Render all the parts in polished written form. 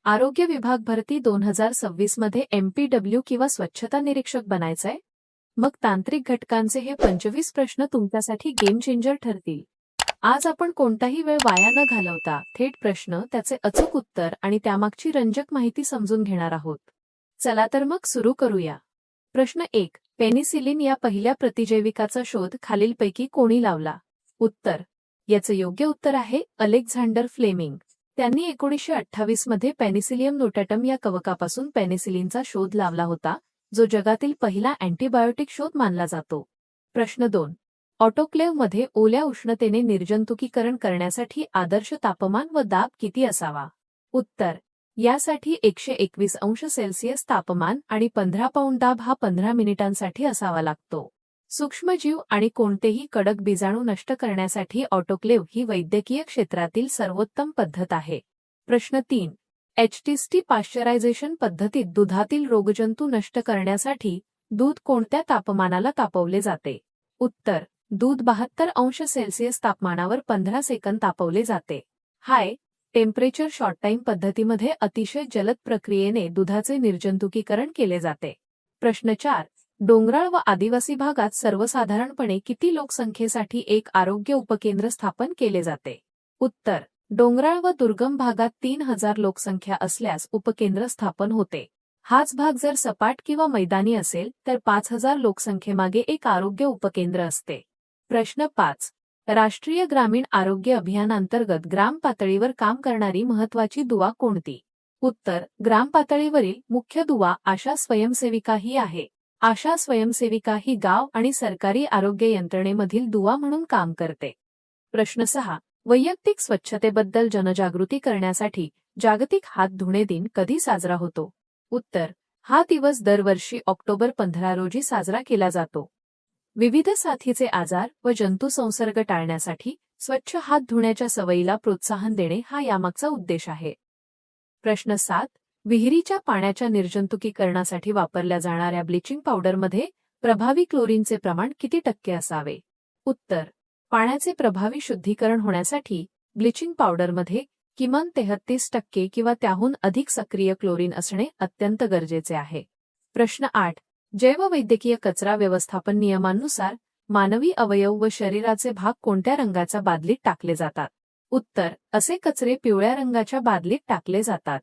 आरोग्य विभाग भरती 2026 मध्ये MPW किंवा स्वच्छता निरीक्षक बनायचंय? मग तांत्रिक घटकांचे हे 25 प्रश्न तुमच्यासाठी गेम चेंजर ठरतील. आज आपण कोणताही वेळ वाया न घालवता थेट प्रश्न, त्याचे अचूक उत्तर आणि त्यामागची रंजक माहिती समजून घेणार आहोत. चला तर मग सुरू करूया. प्रश्न 1. पेनिसिलिन या पहिल्या प्रतिजैविकाचा शोध खालीलपैकी कोणी लावला? उत्तर. याचे योग्य उत्तर आहे अलेक्झांडर फ्लेमिंग. त्यांनी 1928 मध्ये पेनिसिलियम नोटॅटम या कवकापासून पेनिसिलिनचा शोध लावला होता, जो जगातील पहिला अँटीबायोटिक शोध मानला जातो. प्रश्न 2. ऑटोक्लेव्हमध्ये ओल्या उष्णतेने निर्जंतुकीकरण करण्यासाठी आदर्श तापमान व दाब किती असावा? उत्तर. यासाठी 121 अंश सेल्सिअस तापमान आणि 15 पाऊंड दाब हा 15 मिनिटांसाठी असावा लागतो. सूक्ष्मजीव आणि कोणतेही कडक बीजाणू नष्ट करण्यासाठी ऑटोक्लेव्ह ही वैद्यकीय क्षेत्रातील सर्वोत्तम पद्धत आहे. प्रश्न 3. HTST पाश्चरायझेशन पद्धतीत दुधातील रोगजंतू नष्ट करण्यासाठी दूध कोणत्या तापमानाला तापवले जाते? उत्तर. दूध 72 अंश सेल्सिअस तापमानावर 15 सेकंद तापवले जाते. हाय टेम्परेचर शॉर्ट टाइम पद्धतीमध्ये अतिशय जलद प्रक्रियेने दुधाचे निर्जंतुकीकरण केले जाते. प्रश्न 4. डोंगराळ व आदिवासी भागात सर्वसाधारणपणे किती लोकसंख्येसाठी एक आरोग्य उपकेंद्र स्थापन केले जाते? उत्तर. डोंगराळ व दुर्गम भागात 3000 लोकसंख्या असल्यास उपकेंद्र स्थापन होते. हाच भाग जर सपाट किंवा मैदानी असेल तर 5000 लोकसंख्येमागे एक आरोग्य उपकेंद्र असते. प्रश्न 5. राष्ट्रीय ग्रामीण आरोग्य अभियानांतर्गत ग्राम पातळीवर काम करणारी महत्त्वाची दुवा कोणती? उत्तर. ग्राम पातळीवरील मुख्य दुवा आशा स्वयंसेविका ही आहे. आशा स्वयंसेविका ही गाव आणि सरकारी आरोग्य यंत्रणेमधील दुवा म्हणून काम करते. प्रश्न 6. वैयक्तिक स्वच्छतेबद्दल जनजागृती करण्यासाठी जागतिक हात धुणे दिन कधी साजरा होतो? उत्तर. हा दिवस दरवर्षी ऑक्टोबर 15 रोजी साजरा केला जातो. विविध साथीचे आजार व जंतू संसर्ग टाळण्यासाठी स्वच्छ हात धुण्याच्या सवयीला प्रोत्साहन देणे हा यामागचा उद्देश आहे. प्रश्न 7. विहिरीच्या पाण्याच्या निर्जंतुकीकरणासाठी वापरल्या जाणाऱ्या ब्लिचिंग पावडरमध्ये प्रभावी क्लोरीनचे प्रमाण किती टक्के असावे? उत्तर. पाण्याचे प्रभावी शुद्धीकरण होण्यासाठी ब्लिचिंग पावडरमध्ये किमान 33% किंवा त्याहून अधिक सक्रिय क्लोरीन असणे अत्यंत गरजेचे आहे. प्रश्न 8. जैववैद्यकीय कचरा व्यवस्थापन नियमांनुसार मानवी अवयव व शरीराचे भाग कोणत्या रंगाच्या बादलीत टाकले जातात? उत्तर. असे कचरे पिवळ्या रंगाच्या बादलीत टाकले जातात.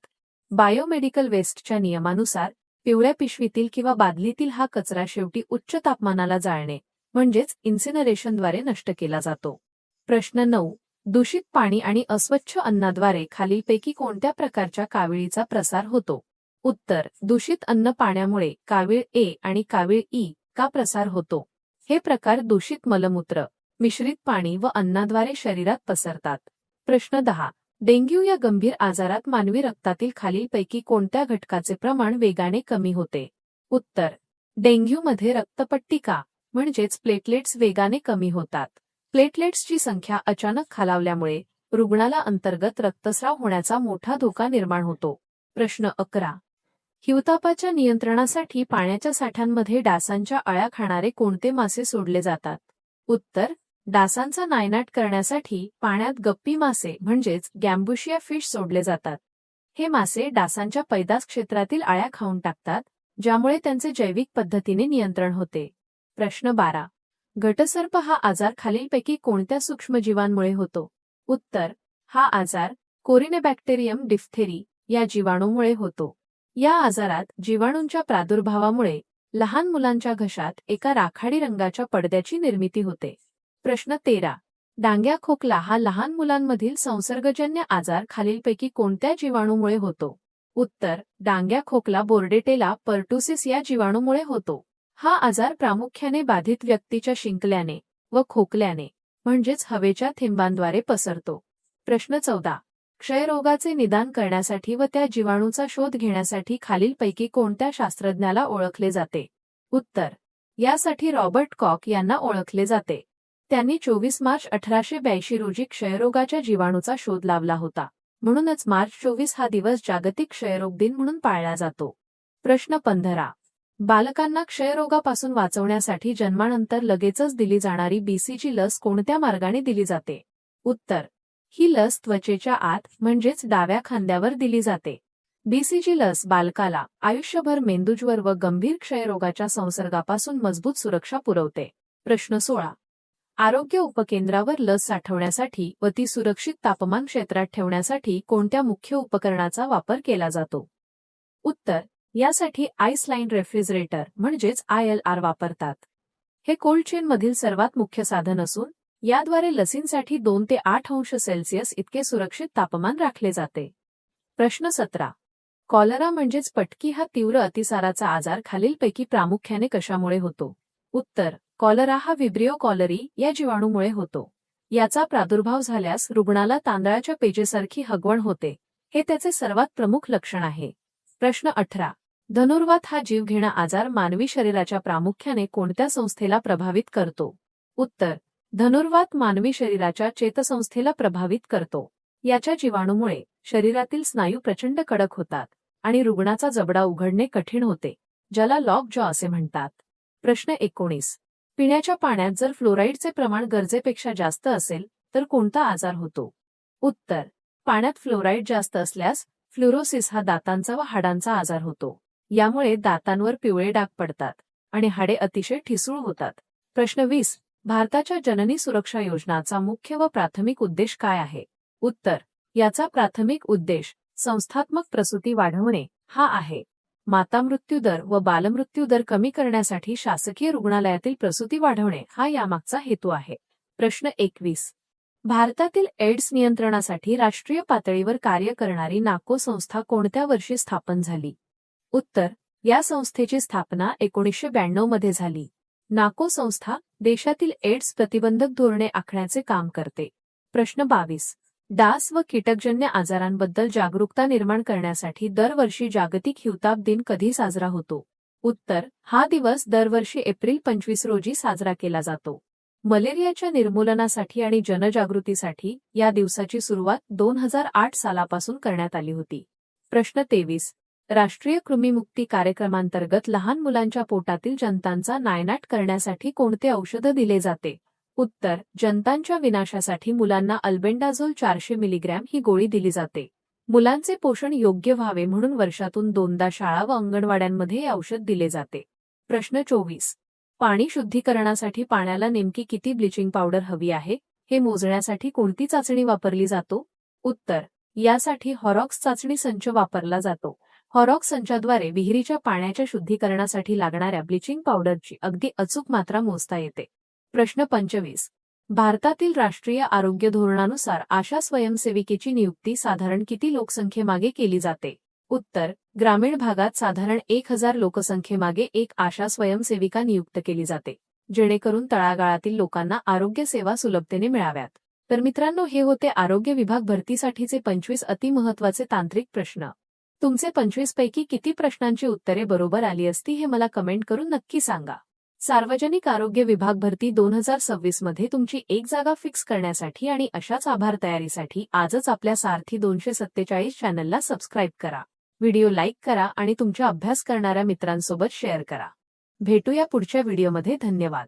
बायोमेडिकल वेस्टच्या नियमानुसार पिवळ्या पिशवीतील किंवा बादलीतील हा कचरा शेवटी उच्च तापमानाला जाळणे म्हणजेच इन्सिनरेशनद्वारे नष्ट केला जातो. प्रश्न 9. दूषित पाणी आणि अस्वच्छ अन्नाद्वारे खालीलपैकी कोणत्या प्रकारच्या काविळीचा प्रसार होतो? उत्तर. दूषित अन्न पाण्यामुळे कावीळ ए आणि कावीळ ई का प्रसार होतो? हे प्रकार दूषित मलमूत्र, मिश्रित पाणी व अन्नाद्वारे शरीरात पसरतात. प्रश्न 10. डेंग्यू या गंभीर आजारात मानवी रक्तातील खालीलपैकी कोणत्या घटकाचे प्रमाण वेगाने कमी होते? उत्तर. डेंग्यूमध्ये रक्तपट्टिका म्हणजेच प्लेटलेट्स वेगाने कमी होतात. प्लेटलेट्सची संख्या अचानक खालावल्यामुळे रुग्णाला अंतर्गत रक्तस्राव होण्याचा मोठा धोका निर्माण होतो. प्रश्न 11. हिवतापाच्या नियंत्रणासाठी पाण्याच्या साठ्यांमध्ये डासांच्या अळ्या खाणारे कोणते मासे सोडले जातात? उत्तर. डासांचा नायनाट करण्यासाठी पाण्यात गप्पी मासे म्हणजेच गॅम्बुशिया फिश सोडले जातात. हे मासे डासांच्या पैदास क्षेत्रातील अळ्या खाऊन टाकतात, ज्यामुळे त्यांचे जैविक पद्धतीने नियंत्रण होते. प्रश्न 12. घटसर्प हा आजार खालीलपैकी कोणत्या सूक्ष्मजीवांमुळे होतो? उत्तर. हा आजार कोरिनेबॅक्टेरियम डिफ्थेरी या जीवाणूमुळे होतो. या आजारात जीवाणूंच्या प्रादुर्भावामुळे लहान मुलांच्या घशात एका राखाडी रंगाच्या पडद्याची निर्मिती होते. प्रश्न 13. डांग्या खोकला हा लहान मुलांमधील संसर्गजन्य आजार खालीलपैकी कोणत्या जीवाणूमुळे होतो? उत्तर. डांग्या खोकला बोर्डेटेला पर्टुसिस या जीवाणूमुळे होतो. हा आजार प्रामुख्याने बाधित व्यक्तीच्या शिंकल्याने व खोकल्याने म्हणजेच हवेच्या थेंबांद्वारे पसरतो. प्रश्न 14. क्षयरोगाचे निदान करण्यासाठी व त्या जीवाणूचा शोध घेण्यासाठी खालीलपैकी कोणत्या शास्त्रज्ञाला ओळखले जाते? उत्तर. यासाठी रॉबर्ट कॉक यांना ओळखले जाते. त्यांनी 24 मार्च 1882 रोजी क्षयरोगाच्या जीवाणूचा शोध लावला होता. म्हणूनच मार्च 24 हा दिवस जागतिक क्षयरोग दिन म्हणून पाळला जातो. प्रश्न 15. बालकांना क्षयरोगापासून वाचवण्यासाठी जन्मानंतर लगेचच दिली जाणारी BCG लस कोणत्या मार्गाने दिली जाते? उत्तर. ही लस त्वचेच्या आत म्हणजेच डाव्या खांद्यावर दिली जाते. BCG लस बालकाला आयुष्यभर मेंदूज्वर व गंभीर क्षयरोगाच्या संसर्गापासून मजबूत सुरक्षा पुरवते. प्रश्न 16. आरोग्य उपकेंद्रावर लस साठवण्यासाठी व ती सुरक्षित तापमान क्षेत्रात ठेवण्यासाठी कोणत्या मुख्य उपकरणाचा वापर केला जातो? उत्तर. यासाठी आईसलाईन रेफ्रिजरेटर म्हणजेच ILR वापरतात. हे कोल्ड चेनमधील सर्वात मुख्य साधन असून याद्वारे लसींसाठी 2 ते 8 अंश सेल्सिअस इतके सुरक्षित तापमान राखले जाते. प्रश्न 17. कॉलरा म्हणजेच पटकी हा तीव्र अतिसाराचा आजार खालीलपैकी प्रामुख्याने कशामुळे होतो? उत्तर. कॉलरा हा व्हिब्रिओ कॉलरी या जीवाणूमुळे होतो. याचा प्रादुर्भाव झाल्यास रुग्णाला तांदळाच्या पेजेसारखी हगवण होते. हे त्याचे सर्वात प्रमुख लक्षण आहे. प्रश्न 18. धनुर्वात हा जीवघेणा आजार मानवी शरीराच्या प्रामुख्याने कोणत्या संस्थेला प्रभावित करतो? उत्तर. धनुर्वात मानवी शरीराच्या चेतसंस्थेला प्रभावित करतो. याच्या जीवाणूमुळे शरीरातील स्नायू प्रचंड कडक होतात आणि रुग्णाचा जबडा उघडणे कठीण होते, ज्याला लॉक जॉ असे म्हणतात. प्रश्न 19. पिण्याच्या पाण्यात जर फ्लोराईडचे प्रमाण गरजेपेक्षा जास्त असेल तर कोणता आजार होतो? उत्तर. पाण्यात फ्लोराईड जास्त असल्यास फ्लोरोसिस हा दातांचा व हाडांचा आजार होतो. यामुळे दातांवर पिवळे डाग पडतात आणि हाडे अतिशय ठिसूळ होतात. प्रश्न 20. भारताच्या जननी सुरक्षा योजनाचा मुख्य व प्राथमिक उद्देश काय आहे? उत्तर. याचा प्राथमिक उद्देश संस्थात्मक प्रसूती वाढवणे हा आहे. मातामृत्यू दर व बालमृत्यू दर कमी करण्यासाठी शासकीय रुग्णालयातील प्रसूती वाढवणे हा यामागचा हेतू आहे. प्रश्न 21. भारतातील एड्स नियंत्रणासाठी राष्ट्रीय पातळीवर कार्य करणारी नाको संस्था कोणत्या वर्षी स्थापन झाली? उत्तर. या संस्थेची स्थापना 1992 मध्ये झाली. नाको संस्था देशातील एड्स प्रतिबंधक धोरणे आखण्याचे काम करते. प्रश्न 22. डास व कीटकजन्य आजारांबद्दल जागरूकता निर्माण करण्यासाठी दरवर्षी जागतिक हिवताप दिन कधी साजरा होतो? उत्तर. हा दिवस दरवर्षी एप्रिल 25 रोजी साजरा केला जातो. मलेरियाच्या निर्मूलनासाठी आणि जनजागृतीसाठी या दिवसाची सुरुवात 2008 सालापासून करण्यात आली होती. प्रश्न 23. राष्ट्रीय कृमिमुक्ती कार्यक्रमांतर्गत लहान मुलांच्या पोटातील जंतांचा नायनाट करण्यासाठी कोणते औषध दिले जाते? उत्तर. जंतांच्या विनाशासाठी मुलांना अल्बेंडाझोल 400 मिलीग्रॅम ही गोळी दिली जाते. मुलांचे पोषण योग्य व्हावे म्हणून वर्षातून 2दा शाळा व अंगणवाड्यांमध्ये हे औषध दिले जाते. प्रश्न 24. पाणी शुद्धीकरणासाठी पाण्याला नेमकी किती ब्लिचिंग पावडर हवी आहे हे मोजण्यासाठी कोणती चाचणी वापरली जातो? उत्तर. यासाठी हॉरॉक्स चाचणी संच वापरला जातो. हॉरॉक्स संचाद्वारे विहिरीच्या पाण्याच्या शुद्धीकरणासाठी लागणाऱ्या ब्लिचिंग पावडरची अगदी अचूक मात्रा मोजता येते. प्रश्न 25. भारतातील राष्ट्रीय आरोग्य धोरणानुसार आशा स्वयंसेविकेची नियुक्ती साधारण किती लोकसंख्येमागे केली जाते? उत्तर. ग्रामीण भागात साधारण 1000 लोकसंख्येमागे एक आशा स्वयंसेविका नियुक्त केली जाते, जेणेकरून तळागाळातील लोकांना आरोग्य सेवा सुलभतेने मिळाव्यात. तर मित्रांनो, हे होते आरोग्य विभाग भरतीसाठीचे 25 अतिमहत्त्वाचे तांत्रिक प्रश्न. तुमचे 25 पैकी किती प्रश्नांची उत्तरे बरोबर आली असती हे मला कमेंट करून नक्की सांगा. सार्वजनिक आरोग्य विभाग भरती 2026 मध्ये तुमची एक जागा फिक्स करण्यासाठी आणि अशाच आभार तयारीसाठी आजच आपल्या सारथी 247 चॅनलला सबस्क्राईब करा. व्हिडिओ लाईक करा आणि तुमच्या अभ्यास करणाऱ्या मित्रांसोबत शेअर करा. भेटूया पुढच्या व्हिडिओमध्ये. धन्यवाद.